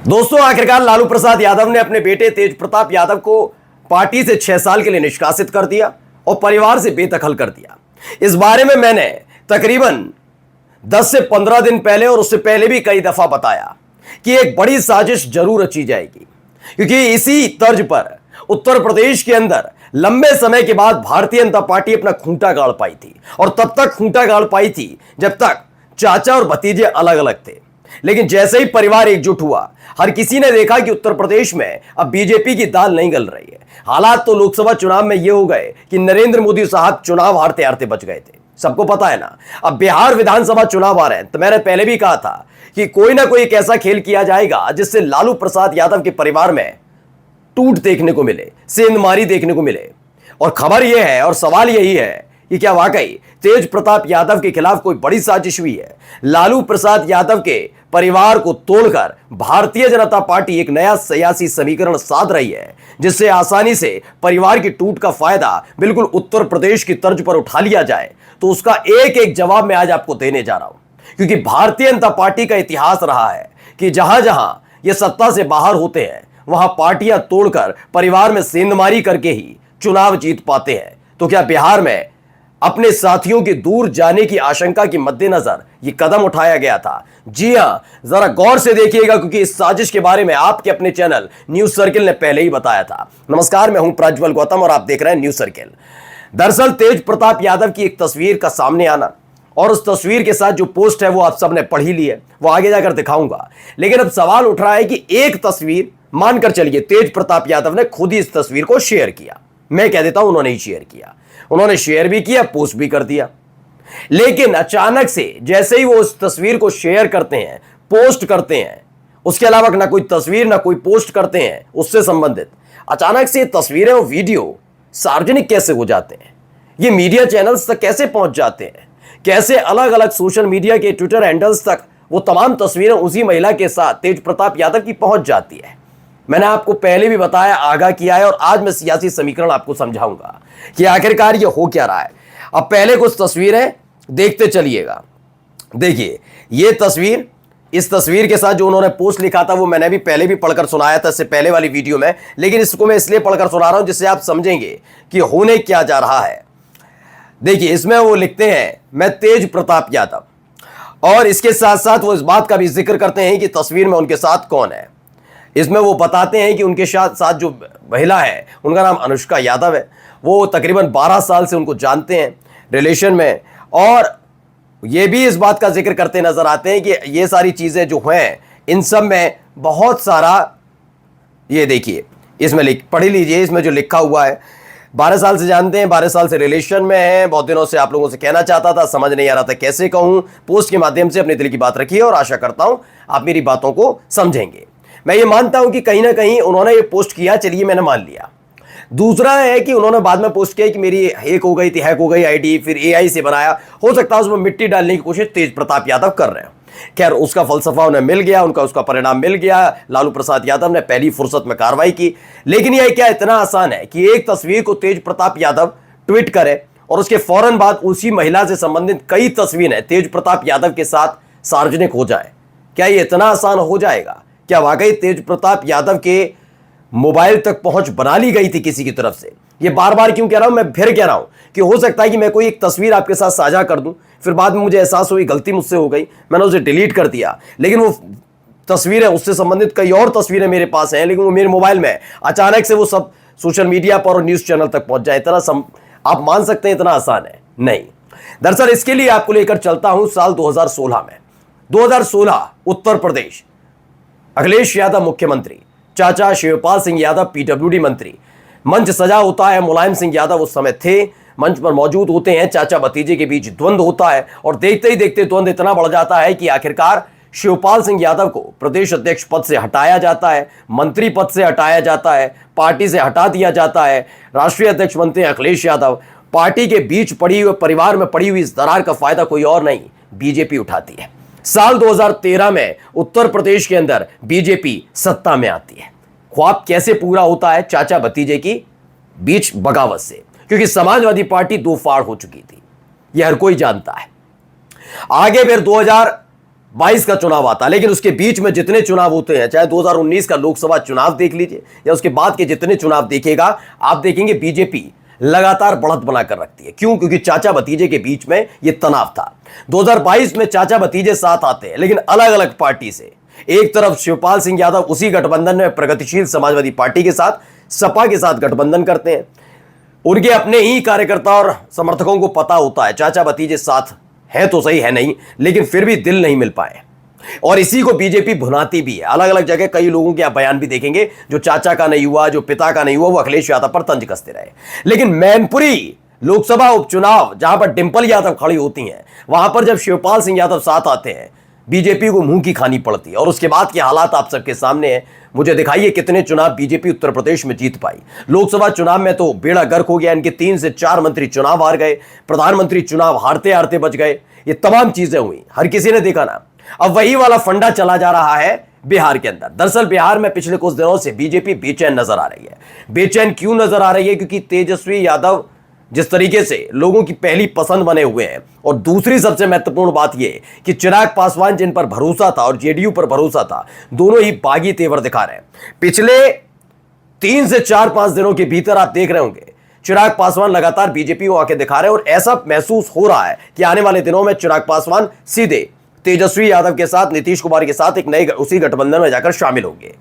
दोस्तों, आखिरकार लालू प्रसाद यादव ने अपने बेटे तेज प्रताप यादव को पार्टी से 6 साल के लिए निष्कासित कर दिया और परिवार से बेदखल कर दिया। इस बारे में मैंने तकरीबन 10 से 15 दिन पहले और उससे पहले भी कई दफा बताया कि एक बड़ी साजिश जरूर रची जाएगी, क्योंकि इसी तर्ज पर उत्तर प्रदेश के अंदर लंबे समय के बाद भारतीय जनता पार्टी अपना खूंटा गाड़ पाई थी। और तब तक खूंटा गाड़ पाई थी जब तक चाचा और भतीजे अलग अलग थे। लेकिन जैसे ही परिवार एकजुट हुआ, हर किसी ने देखा कि उत्तर प्रदेश में अब बीजेपी की दाल नहीं गल रही है। हालात तो लोकसभा चुनाव में ये हो गए कि नरेंद्र मोदी साहब चुनाव हारते हारते बच गए थे। सबको पता है ना, अब बिहार विधानसभा चुनाव आ रहे हैं, तो मैंने पहले भी कहा था कि कोई ना कोई एक ऐसा खेल किया जाएगा जिससे लालू प्रसाद यादव के परिवार में टूट देखने को मिले, सेंधमारी देखने को मिले। और खबर यह है और सवाल यही है कि क्या वाकई तेज प्रताप यादव के खिलाफ कोई बड़ी साजिश हुई है? लालू प्रसाद यादव के परिवार को तोड़कर भारतीय जनता पार्टी एक नया सियासी समीकरण साध रही है, जिससे आसानी से परिवार की टूट का फायदा बिल्कुल उत्तर प्रदेश की तर्ज पर उठा लिया जाए। तो उसका एक एक जवाब मैं आज आपको देने जा रहा हूं, क्योंकि भारतीय जनता पार्टी का इतिहास रहा है कि जहां जहां ये सत्ता से बाहर होते हैं, वहां पार्टियां तोड़कर परिवार में सेंधमारी करके ही चुनाव जीत पाते हैं। तो क्या बिहार में अपने साथियों के दूर जाने की आशंका के मद्देनजर यह कदम उठाया गया था? जी हां, जरा गौर से देखिएगा, क्योंकि इस साजिश के बारे में आपके अपने चैनल न्यूज सर्किल ने पहले ही बताया था। नमस्कार, मैं हूं प्रज्वल गौतम और आप देख रहे हैं न्यूज सर्किल। दरअसल तेज प्रताप यादव की एक तस्वीर का सामने आना और उस तस्वीर के साथ जो पोस्ट है वो आप सबने पढ़ ही ली है, वो आगे जाकर दिखाऊंगा। लेकिन अब सवाल उठ रहा है कि एक तस्वीर मानकर चलिए तेज प्रताप यादव ने खुद ही इस तस्वीर को शेयर किया। मैं कह देता हूं उन्होंने ही शेयर किया, उन्होंने शेयर भी किया, पोस्ट भी कर दिया। लेकिन अचानक से जैसे ही वो उस तस्वीर को शेयर करते हैं, पोस्ट करते हैं, उसके अलावा ना कोई तस्वीर ना कोई पोस्ट करते हैं उससे संबंधित, अचानक से तस्वीरें और वीडियो सार्वजनिक कैसे हो जाते हैं? ये मीडिया चैनल्स तक कैसे पहुंच जाते हैं? कैसे अलग अलग सोशल मीडिया के ट्विटर हैंडल्स तक वो तमाम तस्वीरें उसी महिला के साथ तेज प्रताप यादव की पहुंच जाती है? मैंने आपको पहले भी बताया, आगाह किया है, और आज मैं सियासी समीकरण आपको समझाऊंगा कि आखिरकार ये हो क्या रहा है। अब पहले कुछ तस्वीरें देखते चलिएगा। देखिए, ये तस्वीर, इस तस्वीर के साथ जो उन्होंने पोस्ट लिखा था वो मैंने भी पहले भी पढ़कर सुनाया था इससे पहले वाली वीडियो में, लेकिन इसको मैं इसलिए पढ़कर सुना रहा हूं जिससे आप समझेंगे कि होने क्या जा रहा है। देखिए, इसमें वो लिखते हैं, मैं तेज प्रताप यादव, और इसके साथ साथ वो इस बात का भी जिक्र करते हैं कि तस्वीर में उनके साथ कौन है। इसमें वो बताते हैं कि उनके साथ जो महिला है उनका नाम अनुष्का यादव है। वो तकरीबन 12 साल से उनको जानते हैं रिलेशन में, और ये भी इस बात का जिक्र करते नजर आते हैं कि ये सारी चीज़ें जो हैं इन सब में बहुत सारा, ये देखिए इसमें पढ़ लीजिए, इसमें जो लिखा हुआ है, 12 साल से जानते हैं, 12 साल से रिलेशन में है, बहुत दिनों से आप लोगों से कहना चाहता था, समझ नहीं आ रहा था कैसे कहूँ। पोस्ट के माध्यम से अपने दिल की बात रखी है और आशा करता हूँ आप मेरी बातों को समझेंगे। मैं ये मानता हूं कि कहीं ना कहीं उन्होंने ये पोस्ट किया, चलिए मैंने मान लिया। दूसरा है कि उन्होंने बाद में पोस्ट किया कि मेरी हैक हो गई थी, हैक हो गई आईडी, फिर एआई से बनाया। हो सकता है उसमें मिट्टी डालने की कोशिश तेज प्रताप यादव कर रहे हैं। खैर, उसका फलसफा उन्हें मिल गया, उसका परिणाम मिल गया। लालू प्रसाद यादव ने पहली फुर्सत में कार्रवाई की। लेकिन यह क्या इतना आसान है कि एक तस्वीर को तेज प्रताप यादव ट्वीट करे और उसके फौरन बाद उसी महिला से संबंधित कई तस्वीरें तेज प्रताप यादव के साथ सार्वजनिक हो जाए? क्या यह इतना आसान हो जाएगा? क्या वाकई तेज प्रताप यादव के मोबाइल तक पहुंच बना ली गई थी किसी की तरफ से? ये बार बार क्यों कह रहा हूं? मैं फिर कह रहा हूं कि हो सकता है कि मैं कोई एक तस्वीर आपके साथ साझा कर दूं, फिर बाद में मुझे एहसास हुई गलती मुझसे हो गई, मैंने उसे डिलीट कर दिया, लेकिन वो तस्वीरें, उससे संबंधित कई और तस्वीरें मेरे पास हैं, लेकिन वो मेरे मोबाइल में अचानक से वो सब सोशल मीडिया पर और न्यूज चैनल तक पहुंच जाए। इतना आप मान सकते हैं इतना आसान है? नहीं। दरअसल इसके लिए आपको लेकर चलता हूं साल 2016 में। 2016 उत्तर प्रदेश, अखिलेश यादव मुख्यमंत्री, चाचा शिवपाल सिंह यादव पीडब्ल्यूडी मंत्री, मंच सजा होता है, मुलायम सिंह यादव उस समय थे, मंच पर मौजूद होते हैं, चाचा भतीजे के बीच द्वंद्व होता है, और देखते ही देखते द्वंद्व इतना बढ़ जाता है कि आखिरकार शिवपाल सिंह यादव को प्रदेश अध्यक्ष पद से हटाया जाता है, मंत्री पद से हटाया जाता है, पार्टी से हटा दिया जाता है। राष्ट्रीय अध्यक्ष बनते हैं अखिलेश यादव। पार्टी के बीच पड़ी हुई, परिवार में पड़ी हुई इस दरार का फायदा कोई और नहीं, बीजेपी उठाती है। साल 2013 में उत्तर प्रदेश के अंदर बीजेपी सत्ता में आती है। ख्वाब कैसे पूरा होता है? चाचा भतीजे की बीच बगावत से, क्योंकि समाजवादी पार्टी दो फाड़ हो चुकी थी, यह हर कोई जानता है। आगे फिर 22 का चुनाव आता है, लेकिन उसके बीच में जितने चुनाव होते हैं, चाहे 2019 का लोकसभा चुनाव देख लीजिए या उसके बाद के जितने चुनाव देखिएगा, आप देखेंगे बीजेपी लगातार बढ़त बनाकर रखती है। क्यों? क्योंकि चाचा भतीजे के बीच में यह तनाव था। 2022 में चाचा भतीजे साथ आते हैं, लेकिन अलग अलग पार्टी से। एक तरफ शिवपाल सिंह यादव उसी गठबंधन में प्रगतिशील समाजवादी पार्टी के साथ, सपा के साथ गठबंधन करते हैं। उनके अपने ही कार्यकर्ता और समर्थकों को पता होता है चाचा भतीजे साथ है तो सही है नहीं, लेकिन फिर भी दिल नहीं मिल पाए, और इसी को बीजेपी भुनाती भी है। अलग अलग जगह कई लोगों के आप बयान भी देखेंगे, जो चाचा का नहीं हुआ, जो पिता का नहीं हुआ, वो अखिलेश यादव पर तंज कसते रहे। लेकिन मैनपुरी लोकसभा उपचुनाव जहां पर डिंपल यादव खड़ी होती हैं, वहां पर जब शिवपाल सिंह यादव साथ आते हैं, बीजेपी को मुंह की खानी पड़ती है। और उसके बाद के हालात आप सबके सामने हैं। मुझे दिखाइए कितने चुनाव बीजेपी उत्तर प्रदेश में जीत पाई। लोकसभा चुनाव में तो बेड़ा गर्क हो गया, इनके 3 से 4 मंत्री चुनाव हार गए, प्रधानमंत्री चुनाव हारते हारते बच गए। ये तमाम चीजें हुई, हर किसी ने देखा ना। अब वही वाला फंडा चला जा रहा है बिहार के अंदर। दरअसल बिहार में पिछले कुछ दिनों से बीजेपी बेचैन नजर आ रही है। बेचैन क्यों नजर आ रही है? क्योंकि तेजस्वी यादव जिस तरीके से लोगों की पहली पसंद बने हुए हैं, और दूसरी सबसे महत्वपूर्ण बात यह कि चिराग पासवान जिन पर भरोसा था और जेडीयू पर भरोसा था, दोनों ही बागी तेवर दिखा रहे हैं। पिछले 3 से 4-5 दिनों के भीतर आप देख रहे होंगे चिराग पासवान लगातार बीजेपी को आके दिखा रहे हैं, और ऐसा महसूस हो रहा है कि आने वाले दिनों में चिराग पासवान सीधे तेजस्वी यादव के साथ, नीतीश कुमार के साथ एक नए उसी गठबंधन में जाकर शामिल होंगे।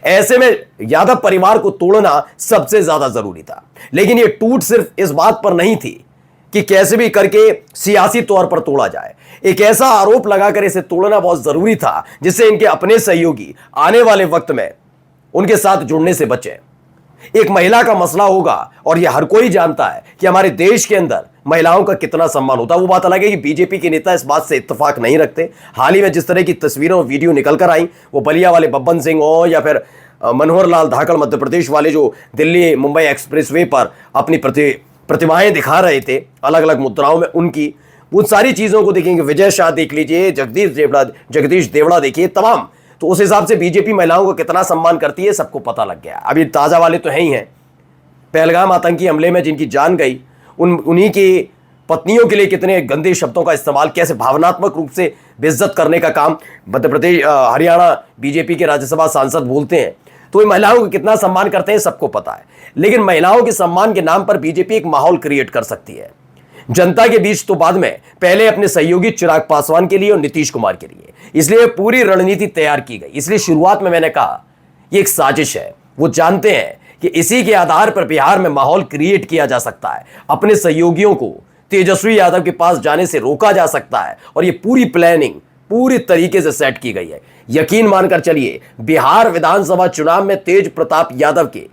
ऐसे में यादव परिवार को तोड़ना सबसे ज्यादा जरूरी था। लेकिन यह टूट सिर्फ इस बात पर नहीं थी कि कैसे भी करके सियासी तौर पर तोड़ा जाए। एक ऐसा आरोप लगाकर इसे तोड़ना बहुत जरूरी था जिससे इनके अपने सहयोगी आने वाले वक्त में उनके साथ जुड़ने से बचे। एक महिला का मसला होगा, और यह हर कोई जानता है कि हमारे देश के अंदर महिलाओं का कितना सम्मान होता है। वो बात अलग है कि बीजेपी के नेता इस बात से इत्तेफाक नहीं रखते। हाल ही में जिस तरह की तस्वीरें और वीडियो निकल कर आई, वो बलिया वाले बब्बन सिंह हो या फिर मनोहर लाल धाकड़ मध्य प्रदेश वाले, जो दिल्ली मुंबई एक्सप्रेसवे पर अपनी प्रतिमाएं दिखा रहे थे अलग अलग मुद्राओं में उनकी, उन सारी चीजों को देखेंगे। विजय शाह देख लीजिए, जगदीश देवड़ा देखिए, तमाम। तो उस हिसाब से बीजेपी महिलाओं को कितना सम्मान करती है सबको पता लग गया। अभी ताजा वाले तो है ही हैं, पहलगाम आतंकी हमले में जिनकी जान गई, उन्हीं की पत्नियों के लिए कितने गंदे शब्दों का इस्तेमाल, कैसे भावनात्मक रूप से बेइज्जत करने का काम मध्य प्रदेश हरियाणा बीजेपी के राज्यसभा सांसद बोलते हैं। तो ये महिलाओं को कितना सम्मान करते हैं सबको पता है। लेकिन महिलाओं के सम्मान के नाम पर बीजेपी एक माहौल क्रिएट कर सकती है जनता के बीच, तो बाद में, पहले अपने सहयोगी चिराग पासवान के लिए और नीतीश कुमार के लिए। इसलिए पूरी रणनीति तैयार की गई। इसलिए शुरुआत में मैंने कहा ये एक साजिश है। वो जानते हैं कि इसी के आधार पर बिहार में माहौल क्रिएट किया जा सकता है, अपने सहयोगियों को तेजस्वी यादव के पास जाने से रोका जा सकता है, और ये पूरी प्लानिंग पूरी तरीके से सेट की गई है। यकीन मानकर चलिए, बिहार विधानसभा चुनाव में तेज प्रताप यादव के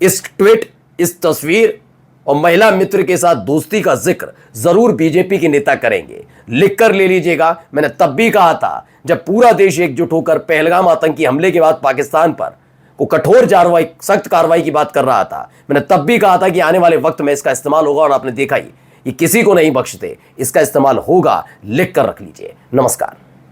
इस ट्वीट, इस तस्वीर और महिला मित्र के साथ दोस्ती का जिक्र जरूर बीजेपी के नेता करेंगे। लिख कर ले लीजिएगा। मैंने तब भी कहा था, जब पूरा देश एकजुट होकर पहलगाम आतंकी हमले के बाद पाकिस्तान पर को कठोर कार्रवाई, सख्त कार्रवाई की बात कर रहा था, मैंने तब भी कहा था कि आने वाले वक्त में इसका इस्तेमाल होगा, और आपने देखा ही, ये किसी को नहीं बख्शते। इसका इस्तेमाल होगा, लिख कर रख लीजिए। नमस्कार।